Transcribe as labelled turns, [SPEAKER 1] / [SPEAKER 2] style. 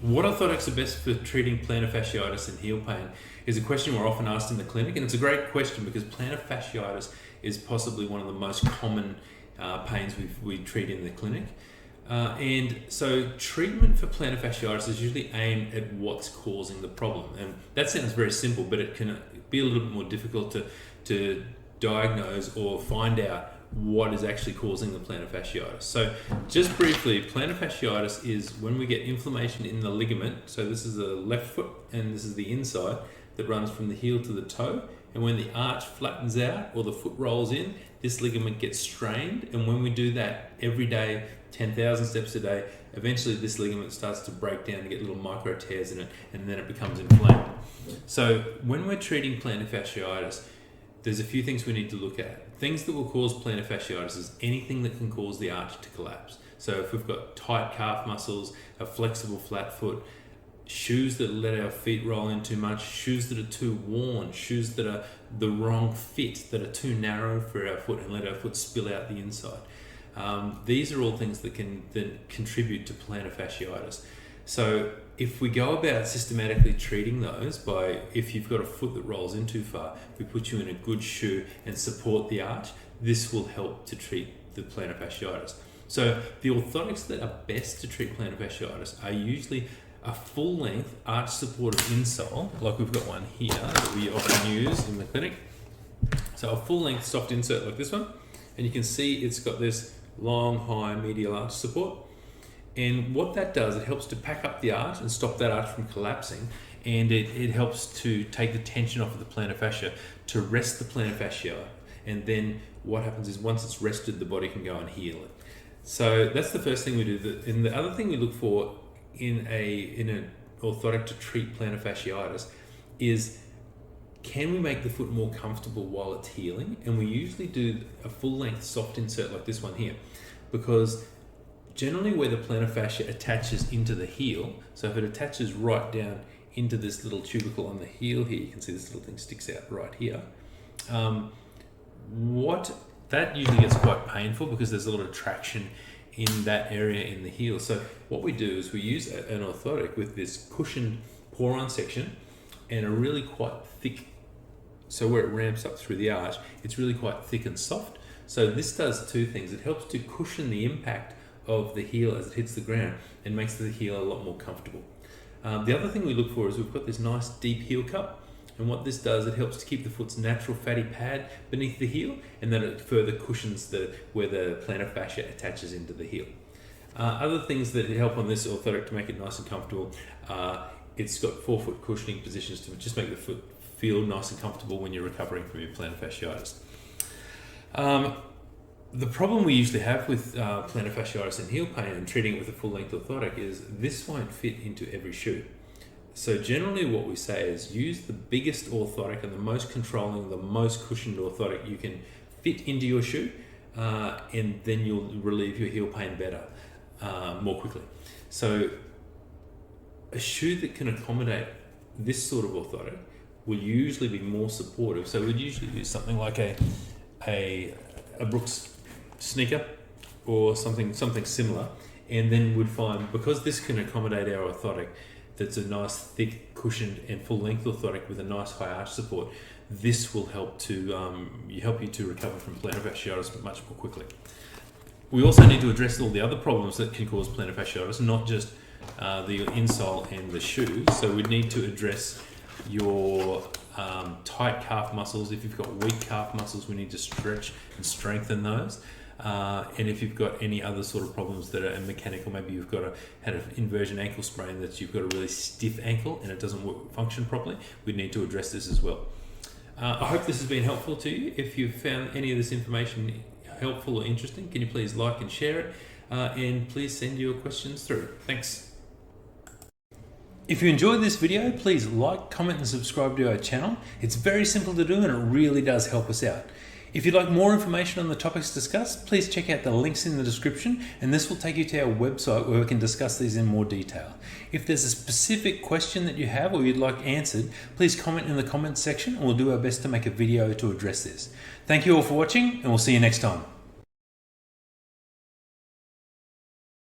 [SPEAKER 1] What orthotics are best for treating plantar fasciitis and heel pain is a question we're often asked in the clinic, and it's a great question because plantar fasciitis is possibly one of the most common pains we treat in the clinic. And so treatment for plantar fasciitis is usually aimed at what's causing the problem. And that sounds very simple, but it can be a little bit more difficult to diagnose or find out what is actually causing the plantar fasciitis. So just briefly, plantar fasciitis is when we get inflammation in the ligament. So this is the left foot and this is the inside that runs from the heel to the toe. And when the arch flattens out or the foot rolls in, this ligament gets strained. And when we do that every day, 10,000 steps a day, eventually this ligament starts to break down and get little micro tears in it, and then it becomes inflamed. So when we're treating plantar fasciitis, there's a few things we need to look at. Things that will cause plantar fasciitis is anything that can cause the arch to collapse. So if we've got tight calf muscles, a flexible flat foot, shoes that let our feet roll in too much, shoes that are too worn, shoes that are the wrong fit, that are too narrow for our foot and let our foot spill out the inside. These are all things that can contribute to plantar fasciitis. So if we go about systematically treating those by, if you've got a foot that rolls in too far, we put you in a good shoe and support the arch, this will help to treat the plantar fasciitis. So the orthotics that are best to treat plantar fasciitis are usually a full-length arch supportive insole, like we've got one here that we often use in the clinic. So a full-length soft insert like this one, and you can see it's got this long, high medial arch support. And what that does, it helps to pack up the arch and stop that arch from collapsing, and it helps to take the tension off of the plantar fascia, to rest the plantar fascia, and then what happens is once it's rested, the body can go and heal it. So that's the first thing we do. And the other thing we look for in an orthotic to treat plantar fasciitis is, can we make the foot more comfortable while it's healing? And we usually do a full-length soft insert like this one here, because generally where the plantar fascia attaches into the heel, so if it attaches right down into this little tubercle on the heel here, you can see this little thing sticks out right here. That usually gets quite painful because there's a lot of traction in that area in the heel. So what we do is we use an orthotic with this cushioned pour-on section and a really quite thick, so where it ramps up through the arch, it's really quite thick and soft. So this does two things. It helps to cushion the impact of the heel as it hits the ground and makes the heel a lot more comfortable. The other thing we look for is we've got this nice deep heel cup, and what this does, it helps to keep the foot's natural fatty pad beneath the heel, and then it further cushions where the plantar fascia attaches into the heel. Other things that help on this orthotic to make it nice and comfortable, it's got forefoot cushioning positions to just make the foot feel nice and comfortable when you're recovering from your plantar fasciitis. The problem we usually have with plantar fasciitis and heel pain and treating it with a full-length orthotic is this won't fit into every shoe. So generally what we say is use the biggest orthotic and the most controlling, the most cushioned orthotic you can fit into your shoe, and then you'll relieve your heel pain better, more quickly. So a shoe that can accommodate this sort of orthotic will usually be more supportive. So we'd usually use something like a Brooks sneaker or something similar, and then we'd find, because this can accommodate our orthotic, that's a nice thick cushioned and full length orthotic with a nice high arch support, this will help you to recover from plantar fasciitis much more quickly. We also need to address all the other problems that can cause plantar fasciitis, not just the insole and the shoe. So we need to address your tight calf muscles. If you've got weak calf muscles, we need to stretch and strengthen those. And if you've got any other sort of problems that are mechanical, maybe you've had an inversion ankle sprain, that you've got a really stiff ankle and it doesn't function properly, we need to address this as well. I hope this has been helpful to you. If you've found any of this information helpful or interesting, can you please like and share it, and please send your questions through. Thanks. If you enjoyed this video, please like, comment and subscribe to our channel. It's very simple to do and it really does help us out. If you'd like more information on the topics discussed, please check out the links in the description, and this will take you to our website where we can discuss these in more detail. If there's a specific question that you have or you'd like answered, please comment in the comments section and we'll do our best to make a video to address this. Thank you all for watching, and we'll see you next time.